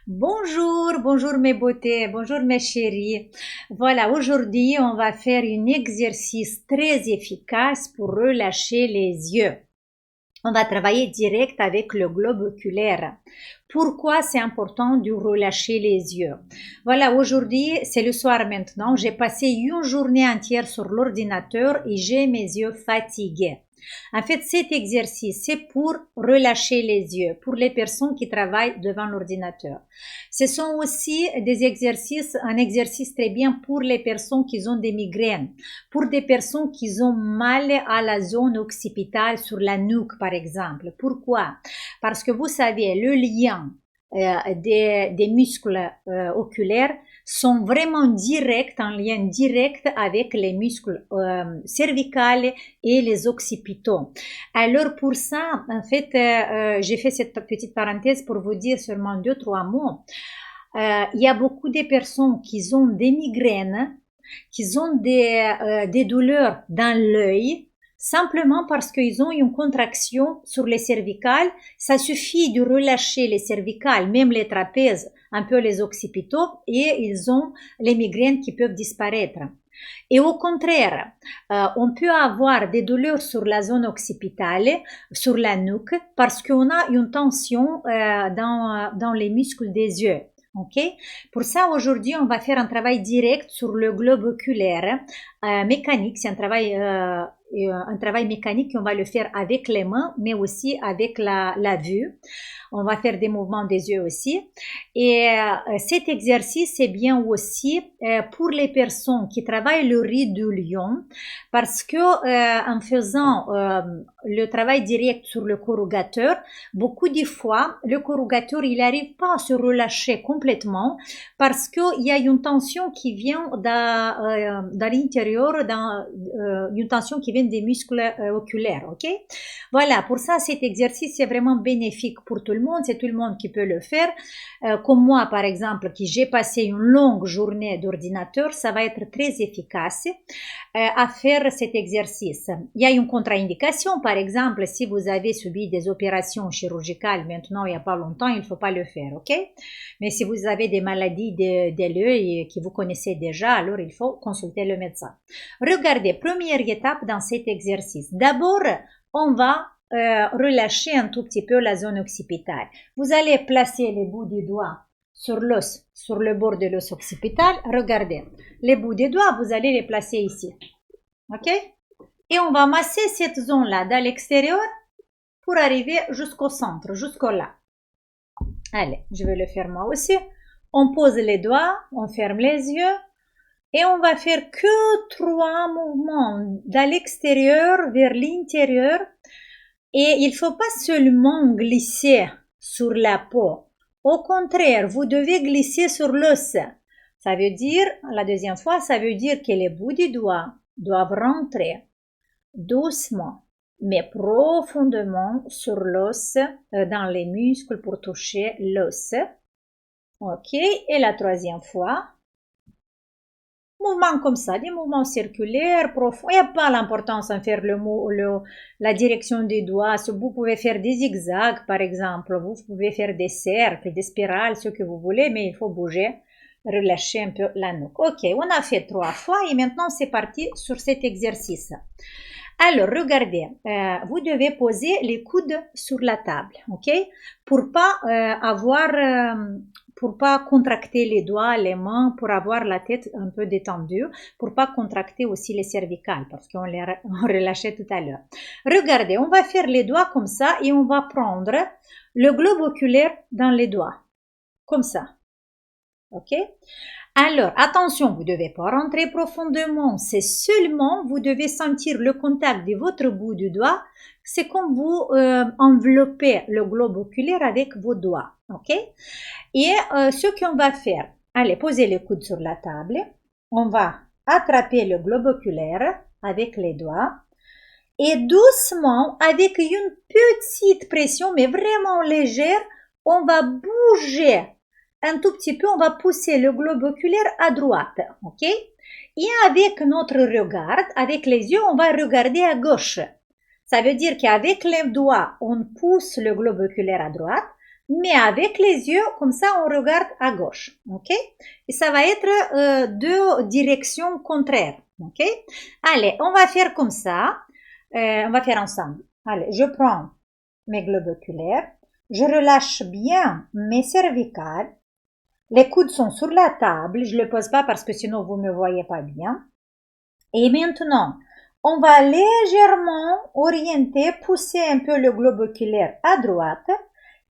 Bonjour, bonjour mes beautés, bonjour mes chéris. Voilà, aujourd'hui, on va faire un exercice très efficace pour relâcher les yeux. On va travailler direct avec le globe oculaire. Pourquoi c'est important de relâcher les yeux? Voilà, aujourd'hui, c'est le soir maintenant. J'ai passé une journée entière sur l'ordinateur et j'ai mes yeux fatigués. En fait, cet exercice, c'est pour relâcher les yeux, pour les personnes qui travaillent devant l'ordinateur. Ce sont aussi des exercices, un exercice très bien pour les personnes qui ont des migraines, pour des personnes qui ont mal à la zone occipitale sur la nuque, par exemple. Pourquoi? Parce que vous savez, le lien des muscles oculaires sont vraiment directs, en lien direct avec les muscles cervicales et les occipitaux. Alors pour ça, en fait, j'ai fait cette petite parenthèse pour vous dire seulement deux, trois mots. Il y a beaucoup de personnes qui ont des migraines, qui ont des douleurs dans l'œil, simplement parce qu'ils ont une contraction sur les cervicales. Ça suffit de relâcher les cervicales, même les trapèzes, un peu les occipitaux, et ils ont les migraines qui peuvent disparaître. Et au contraire, on peut avoir des douleurs sur la zone occipitale, sur la nuque, parce qu'on a une tension dans les muscles des yeux. Ok. Pour ça, aujourd'hui, on va faire un travail direct sur le globe oculaire mécanique. C'est un travail mécanique qu'on va le faire avec les mains, mais aussi avec la vue. On va faire des mouvements des yeux aussi. Et cet exercice est bien aussi pour les personnes qui travaillent le riz de lion, parce que en faisant le travail direct sur le corrugateur, beaucoup de fois, le corrugateur, il n'arrive pas à se relâcher complètement parce qu'il y a une tension qui vient dans l'intérieur, une tension qui vient des muscles oculaires, ok? Voilà, pour ça, cet exercice est vraiment bénéfique pour tout le monde, c'est tout le monde qui peut le faire. Comme moi, par exemple, qui j'ai passé une longue journée d'ordinateur, ça va être très efficace à faire cet exercice. Il y a une contre-indication, par exemple, si vous avez subi des opérations chirurgicales maintenant, il n'y a pas longtemps, il ne faut pas le faire, ok? Mais si vous avez des maladies de l'œil que vous connaissez déjà, alors il faut consulter le médecin. Regardez, première étape dans cet exercice. D'abord, on va relâcher un tout petit peu la zone occipitale. Vous allez placer les bouts des doigts sur l'os, sur le bord de l'os occipital. Regardez, les bouts des doigts, vous allez les placer ici. Ok? Et on va masser cette zone-là dans l'extérieur pour arriver jusqu'au centre, jusqu'au là. Allez, je vais le faire moi aussi. On pose les doigts, on ferme les yeux et on va faire que 3 mouvements de l'extérieur vers l'intérieur. Et il ne faut pas seulement glisser sur la peau. Au contraire, vous devez glisser sur l'os. Ça veut dire, la deuxième fois, ça veut dire que les bouts du doigt doivent rentrer doucement, mais profondément sur l'os, dans les muscles pour toucher l'os. Ok, et la troisième fois, mouvements comme ça, des mouvements circulaires, profonds. Il n'y a pas l'importance de faire la direction des doigts. Vous pouvez faire des zigzags, par exemple. Vous pouvez faire des cercles, des spirales, ce que vous voulez, mais il faut bouger, relâcher un peu la nuque. Ok, on a fait 3 fois et maintenant c'est parti sur cet exercice. Alors, regardez, vous devez poser les coudes sur la table, ok? Pour pas contracter les doigts, les mains, pour avoir la tête un peu détendue, pour pas contracter aussi les cervicales, parce qu'on les relâchait tout à l'heure. Regardez, on va faire les doigts comme ça et on va prendre le globe oculaire dans les doigts, comme ça, ok? Alors, attention, vous ne devez pas rentrer profondément, c'est seulement, vous devez sentir le contact de votre bout du doigt, c'est comme vous enveloppez le globe oculaire avec vos doigts, ok? Et ce qu'on va faire, allez, posez les coudes sur la table, on va attraper le globe oculaire avec les doigts, et doucement, avec une petite pression, mais vraiment légère, on va bouger un tout petit peu, on va pousser le globe oculaire à droite, ok? Et avec notre regard, avec les yeux, on va regarder à gauche. Ça veut dire qu'avec les doigts, on pousse le globe oculaire à droite. mais avec les yeux, comme ça, on regarde à gauche. OK? Et ça va être deux directions contraires. OK? Allez, on va faire comme ça. On va faire ensemble. Allez, je prends mes globes oculaires. Je relâche bien mes cervicales. Les coudes sont sur la table. Je ne le pose pas parce que sinon vous ne me voyez pas bien. Et maintenant, on va légèrement orienter, pousser un peu le globe oculaire à droite.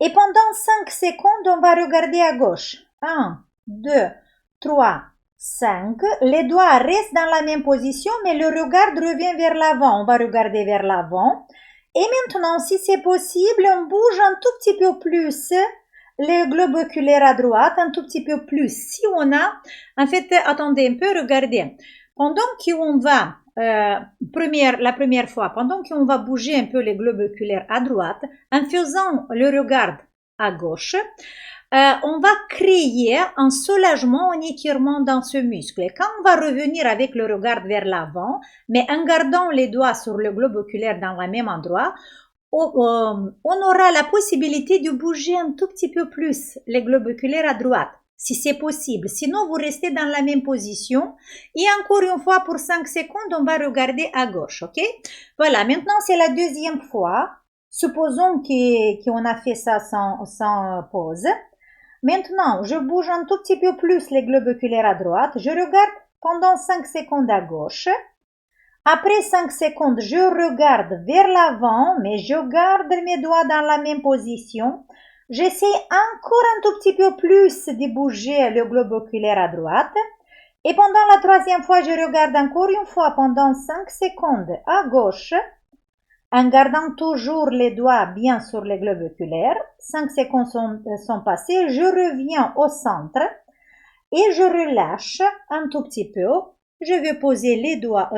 Et pendant 5 secondes, on va regarder à gauche. 1, 2, 3, 5. Les doigts restent dans la même position, mais le regard revient vers l'avant. On va regarder vers l'avant. Et maintenant, si c'est possible, on bouge un tout petit peu plus le globe oculaire à droite, un tout petit peu plus. Si on a, en fait, attendez un peu, regardez. Pendant qu'on va, la première fois, pendant qu'on va bouger un peu les globes oculaires à droite, en faisant le regard à gauche, on va créer un soulagement, un étirement dans ce muscle. Et quand on va revenir avec le regard vers l'avant, mais en gardant les doigts sur le globe oculaire dans le même endroit, on aura la possibilité de bouger un tout petit peu plus les globes oculaires à droite, si c'est possible. Sinon, vous restez dans la même position. Et encore une fois, pour 5 secondes, on va regarder à gauche, ok? Voilà, maintenant, c'est la deuxième fois. Supposons qu'on a fait ça sans pause. Maintenant, je bouge un tout petit peu plus les globes oculaires à droite. Je regarde pendant 5 secondes à gauche. Après 5 secondes, je regarde vers l'avant, mais je garde mes doigts dans la même position. J'essaie encore un tout petit peu plus de bouger le globe oculaire à droite. Et pendant la troisième fois, je regarde encore une fois pendant 5 secondes à gauche, en gardant toujours les doigts bien sur le globe oculaire. 5 secondes sont passées, je reviens au centre et je relâche un tout petit peu. Je vais poser les doigts,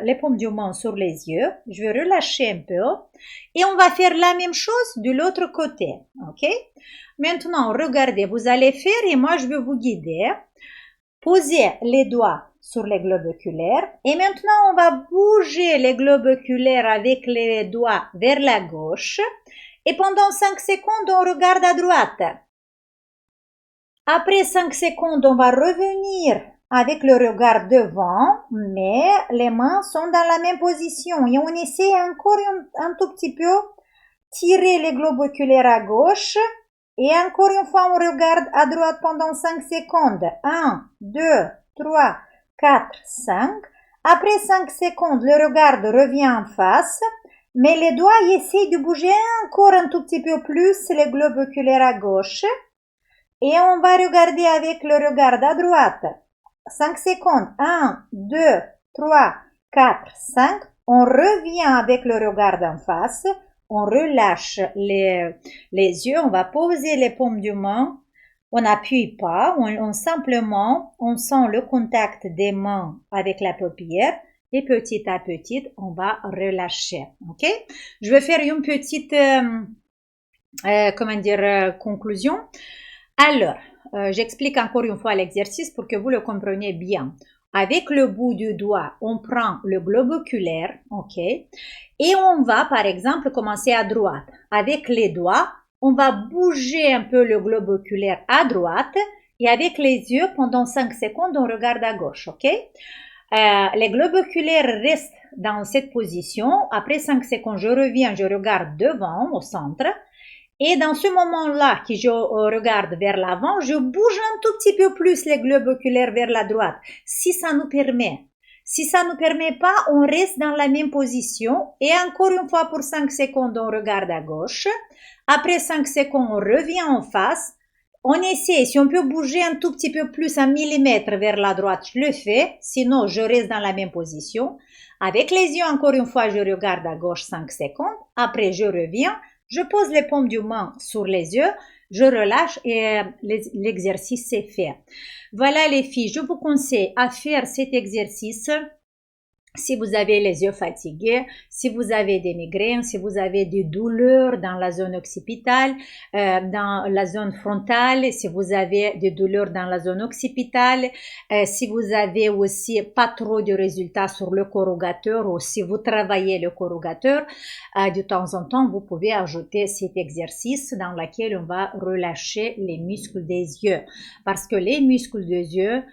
les paumes de main sur les yeux. Je vais relâcher un peu. Et on va faire la même chose de l'autre côté. OK? Maintenant, regardez, vous allez faire et moi je vais vous guider. Posez les doigts sur les globes oculaires. Et maintenant, on va bouger les globes oculaires avec les doigts vers la gauche. Et pendant 5 secondes, on regarde à droite. Après 5 secondes, on va revenir avec le regard devant, mais les mains sont dans la même position. Et on essaie encore un tout petit peu tirer les globes oculaires à gauche. Et encore une fois, on regarde à droite pendant 5 secondes. 1, 2, 3, 4, 5. Après 5 secondes, le regard revient en face. Mais les doigts essaient de bouger encore un tout petit peu plus les globes oculaires à gauche. Et on va regarder avec le regard à droite. 5 secondes. 1, 2, 3, 4, 5. On revient avec le regard en face. On relâche les yeux. On va poser les paumes de main. On n'appuie pas. Simplement, on sent le contact des mains avec la paupière. Et petit à petit, on va relâcher. OK? Je vais faire une petite, conclusion. Alors, j'explique encore une fois l'exercice pour que vous le compreniez bien. Avec le bout du doigt, on prend le globe oculaire, ok? Et on va, par exemple, commencer à droite. Avec les doigts, on va bouger un peu le globe oculaire à droite. Et avec les yeux, pendant 5 secondes, on regarde à gauche, ok? Les globes oculaires restent dans cette position. Après 5 secondes, je reviens, je regarde devant, au centre. Et dans ce moment-là, que je regarde vers l'avant, je bouge un tout petit peu plus les globes oculaires vers la droite, si ça nous permet. Si ça ne nous permet pas, on reste dans la même position. Et encore une fois, pour 5 secondes, on regarde à gauche. Après 5 secondes, on revient en face. On essaie, si on peut bouger un tout petit peu plus, 1 millimètre vers la droite, je le fais. Sinon, je reste dans la même position. Avec les yeux, encore une fois, je regarde à gauche 5 secondes. Après, je reviens. Je pose les paumes de main sur les yeux, je relâche et l'exercice est fait. Voilà les filles, je vous conseille à faire cet exercice Si vous avez les yeux fatigués, si vous avez des migraines, si vous avez des douleurs dans la zone occipitale, dans la zone frontale, si vous avez des douleurs dans la zone occipitale, si vous avez aussi pas trop de résultats sur le corrugateur ou si vous travaillez le corrugateur, de temps en temps, vous pouvez ajouter cet exercice dans lequel on va relâcher les muscles des yeux. Parce que les muscles des yeux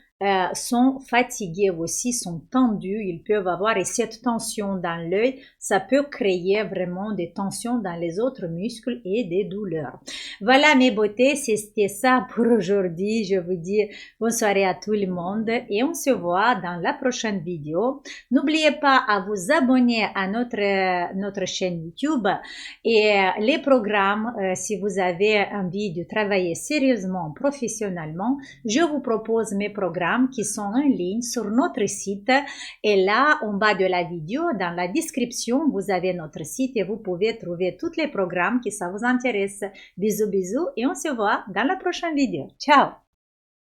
sont fatigués aussi, sont tendus, ils peuvent avoir, et cette tension dans l'œil, ça peut créer vraiment des tensions dans les autres muscles et des douleurs. Voilà mes beautés, c'était ça pour aujourd'hui. Je vous dis bonne soirée à tout le monde et on se voit dans la prochaine vidéo. N'oubliez pas à vous abonner à notre chaîne YouTube et les programmes, si vous avez envie de travailler sérieusement, professionnellement, je vous propose mes programmes qui sont en ligne sur notre site et là en bas de la vidéo dans la description vous avez notre site et vous pouvez trouver tous les programmes qui ça vous intéresse. Bisous bisous et on se voit dans la prochaine vidéo. Ciao.